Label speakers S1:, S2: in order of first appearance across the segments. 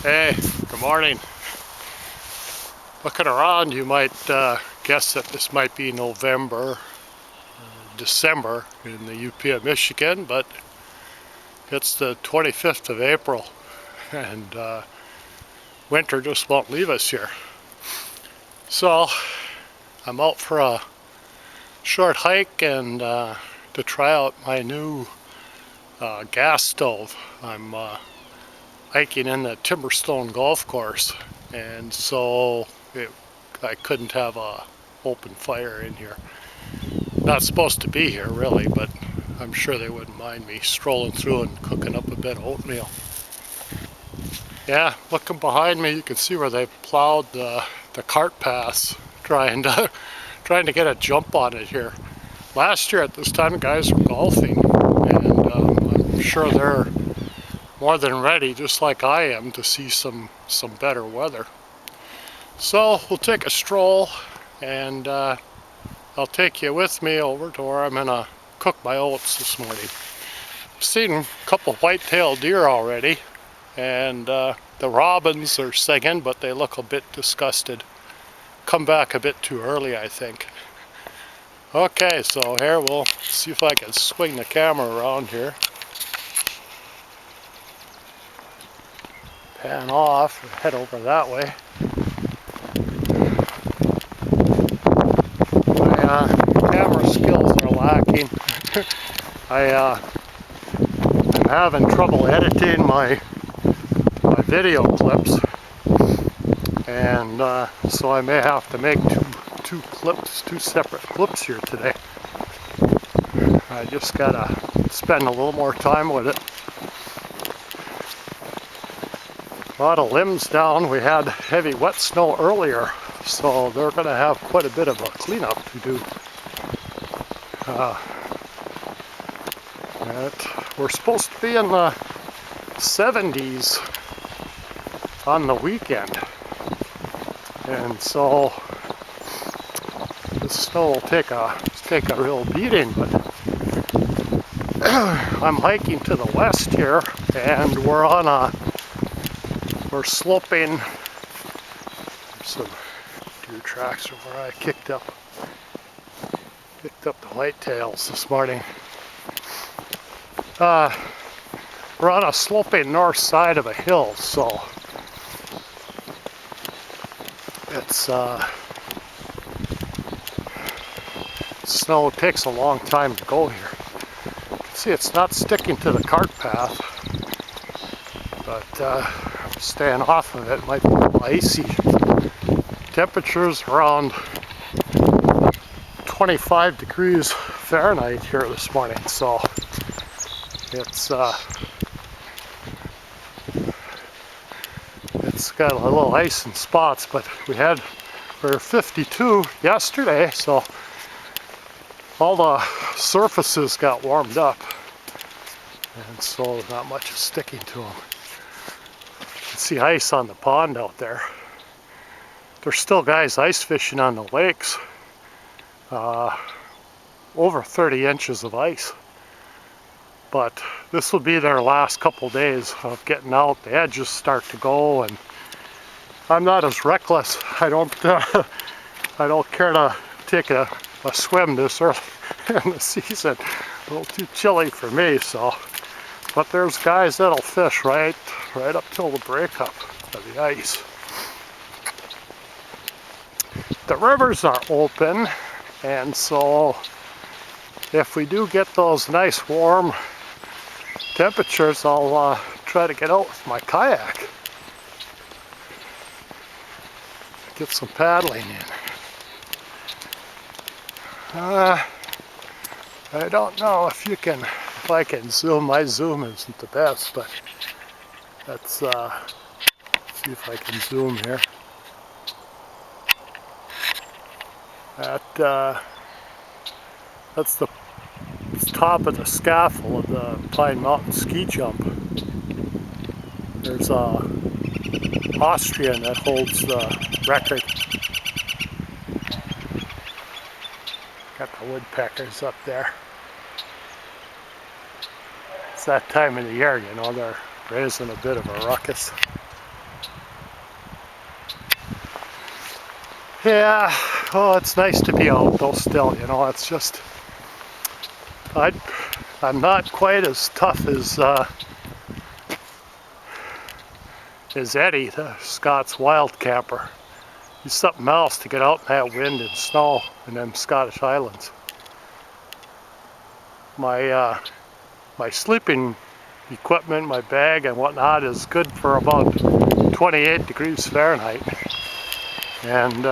S1: Hey, good morning. Looking around, you might guess that this might be November, December in the UP of Michigan, but it's the 25th of April, and winter just won't leave us here. So I'm out for a short hike and to try out my new gas stove. I'm hiking in the Timberstone golf course, and so I couldn't have a open fire in here. Not supposed to be here really, but I'm sure they wouldn't mind me strolling through and cooking up a bit of oatmeal. Yeah, looking behind me, you can see where they plowed the cart paths, trying to get a jump on it here. Last year at this time, guys were golfing, and I'm sure they're more than ready, just like I am, to see some better weather. So we'll take a stroll, and I'll take you with me over to where I'm gonna cook my oats this morning. I've seen a couple white-tailed deer already, and the robins are singing, but they look a bit disgusted. Come back a bit too early, I think. Okay, so here we'll see if I can swing the camera around here. Pan off, head over that way. My camera skills are lacking. I'm having trouble editing my video clips, and so I may have to make two separate clips here today. I just gotta spend a little more time with it. A lot of limbs down. We had heavy wet snow earlier, so they're going to have quite a bit of a cleanup to do. We're supposed to be in the 70s on the weekend, and so the snow will take a real beating. But I'm hiking to the west here, and we're sloping. There's some deer tracks from where I kicked up the whitetails this morning. We're on a sloping north side of a hill, so it's snow takes a long time to go here. See, it's not sticking to the cart path, but staying off of it might be a little icy. Temperatures around 25 degrees Fahrenheit here this morning, so it's got a little ice in spots, but we were 52 yesterday, so all the surfaces got warmed up, and so not much is sticking to them. You can see ice on the pond out there. There's still guys ice fishing on the lakes. Over 30 inches of ice. But this will be their last couple days of getting out. The edges start to go, and I'm not as reckless. I don't care to take a swim this early in the season. A little too chilly for me, so. But there's guys that'll fish right up till the breakup of the ice. The rivers are open, and so if we do get those nice warm temperatures, I'll try to get out with my kayak. Get some paddling in. I don't know if I can zoom. My zoom isn't the best, but let's see if I can zoom here. That's the top of the scaffold of the Pine Mountain ski jump. There's a Austrian that holds the record. Got the woodpeckers up there. It's that time of the year, you know, they're raising a bit of a ruckus. Yeah, well, it's nice to be out though still, you know, it's just, I'm not quite as tough as Eddie, the Scots wild camper. He's something else to get out in that wind and snow in them Scottish Highlands. My sleeping equipment, my bag and whatnot is good for about 28 degrees Fahrenheit. And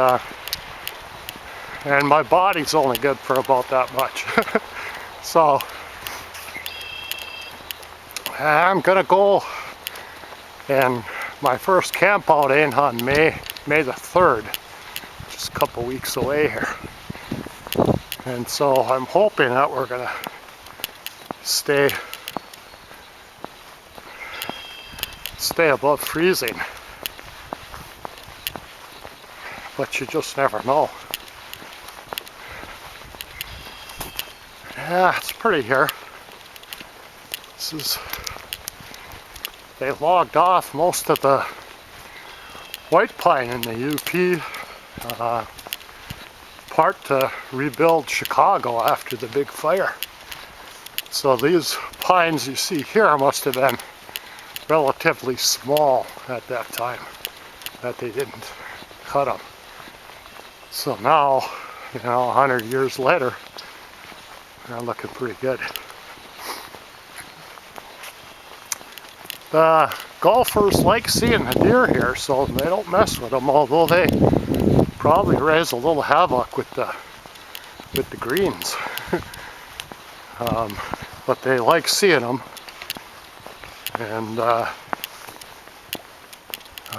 S1: my body's only good for about that much. So I'm gonna go, and my first camp out ain't on May the 3rd, just a couple weeks away here. And so I'm hoping that we're gonna stay above freezing. But you just never know. Yeah, it's pretty here. They logged off most of the white pine in the UP part to rebuild Chicago after the big fire. So these pines you see here must have been relatively small at that time, that they didn't cut them. So now, you know, 100 years later, they're looking pretty good. The golfers like seeing the deer here, so they don't mess with them, although they probably raise a little havoc with the greens. But they like seeing them. And oh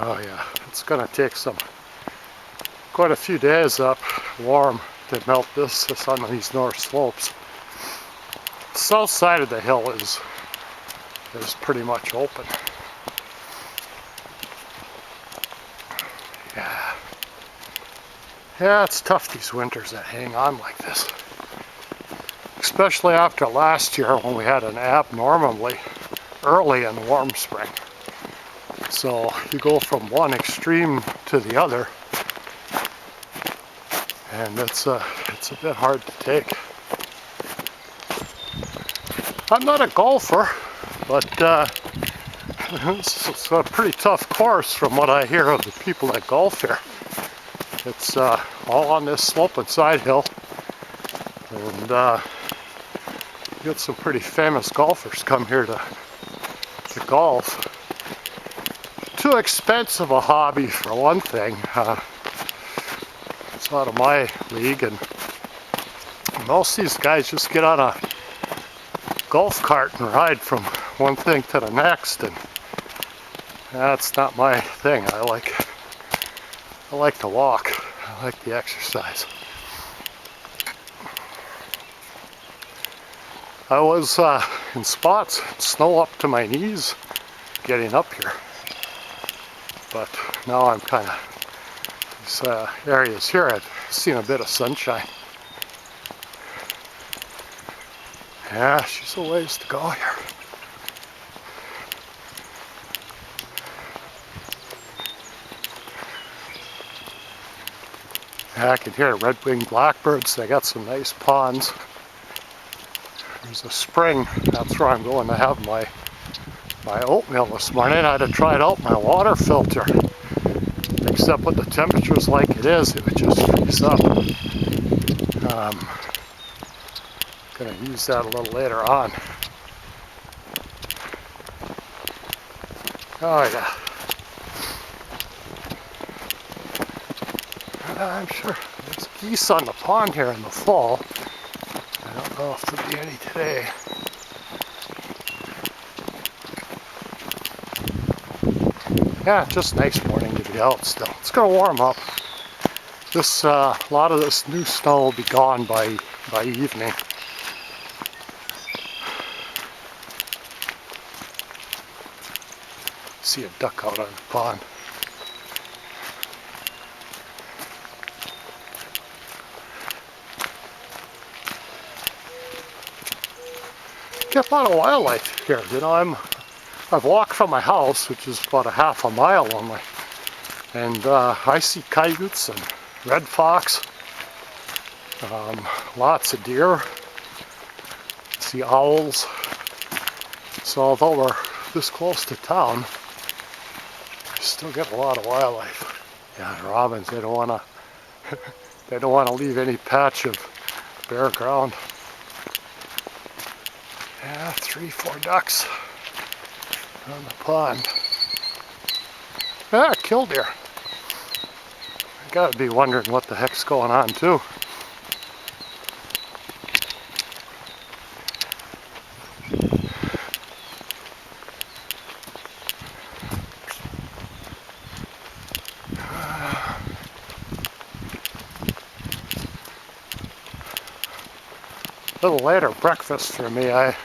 S1: yeah, it's gonna take quite a few days up warm to melt this on these north slopes. The south side of the hill is pretty much open. Yeah, it's tough these winters that hang on like this. Especially after last year when we had an abnormally early and warm spring. So you go from one extreme to the other, and it's a bit hard to take. I'm not a golfer, but it's a pretty tough course from what I hear of the people that golf here. It's all on this sloping side hill, and you get some pretty famous golfers come here to golf. Too expensive a hobby for one thing. It's out of my league, and most of these guys just get on a golf cart and ride from one thing to the next, and that's not my thing. I like to walk. I like the exercise. I was in spots, snow up to my knees getting up here. But now I'm kind of, these areas here, I've seen a bit of sunshine. Yeah, she's a ways to go here. Yeah, I can hear red-winged blackbirds. They got some nice ponds. There's a spring. That's where I'm going to have my oatmeal this morning. I had to try it out my water filter. Except with the temperatures like it is, it would just freeze up. Gonna use that a little later on. Oh yeah. I'm sure there's geese on the pond here in the fall. I don't know if there'll be any today. Yeah, just nice morning to be out still. It's gonna warm up. This a lot of this new snow will be gone by evening. See a duck out on the pond. Get a lot of wildlife here. You know, I've walked from my house, which is about a half a mile only, and I see coyotes and red fox, lots of deer, see owls. So although we're this close to town, we still get a lot of wildlife. Yeah, the robins, they don't want to leave any patch of bare ground. Yeah, 3-4 ducks on the pond. Ah, killdeer. I gotta be wondering what the heck's going on too. A little later breakfast for me. I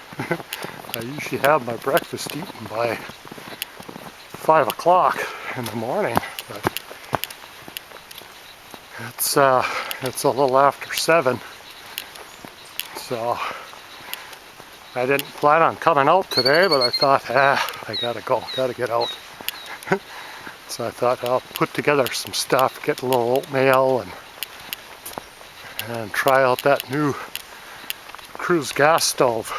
S1: usually have my breakfast eaten by 5 o'clock in the morning, but it's a little after 7, so I didn't plan on coming out today, but I thought, I gotta get out. So I thought I'll put together some stuff, get a little oatmeal, and try out that new cruise gas stove.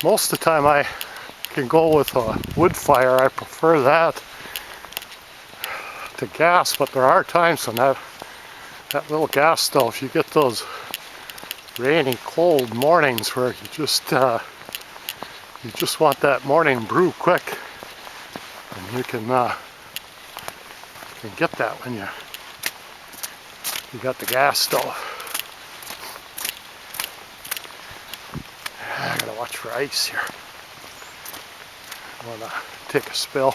S1: Most of the time I can go with a wood fire. I prefer that to gas, but there are times when that little gas stove, you get those rainy, cold mornings where you just want that morning brew quick, and you can get that when you got the gas stove. I gotta watch for ice here. I wanna take a spill.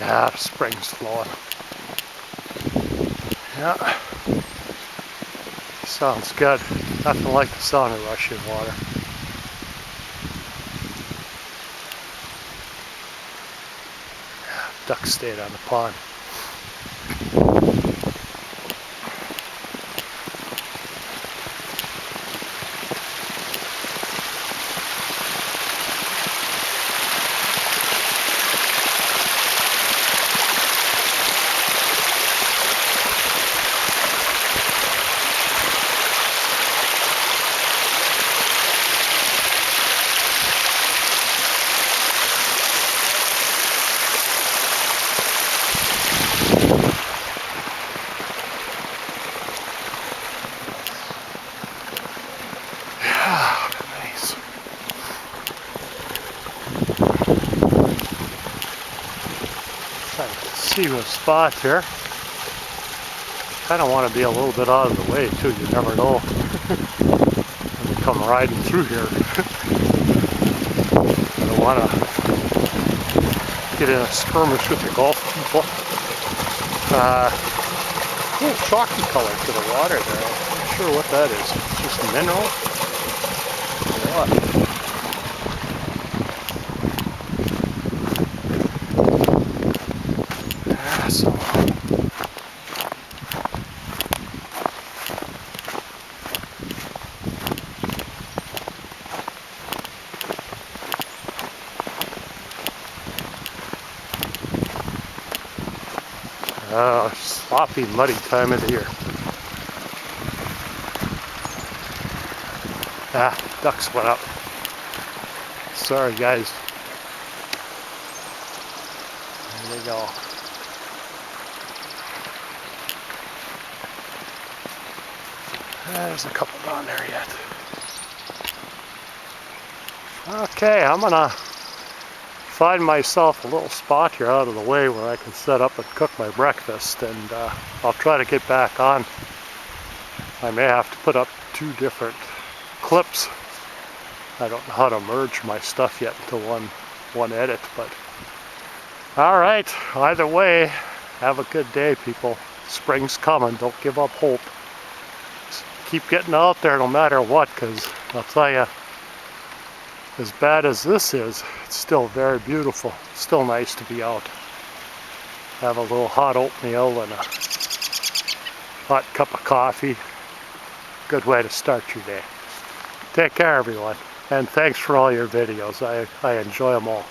S1: Yeah, the spring's flowing. Yeah, sounds good. Nothing like the sound of rushing water. Ducks stayed on the pond. See a spot here. Kind of want to be a little bit out of the way too. You never know when you come riding through here. I don't want to get in a skirmish with the golf people. A little chalky color to the water there. I'm not sure what that is. It's just mineral. What? Sloppy, muddy time of the year. Ducks went up. Sorry, guys. There they go. There's a couple down there yet. Okay, I'm gonna find myself a little spot here out of the way where I can set up and cook my breakfast, and I'll try to get back on. I may have to put up 2 different clips. I don't know how to merge my stuff yet into one edit, but all right, either way, have a good day, people. Spring's coming. Don't give up hope. Just keep getting out there no matter what, because I'll tell you, as bad as this is, it's still very beautiful. Still nice to be out. Have a little hot oatmeal and a hot cup of coffee. Good way to start your day. Take care, everyone. And thanks for all your videos. I enjoy them all.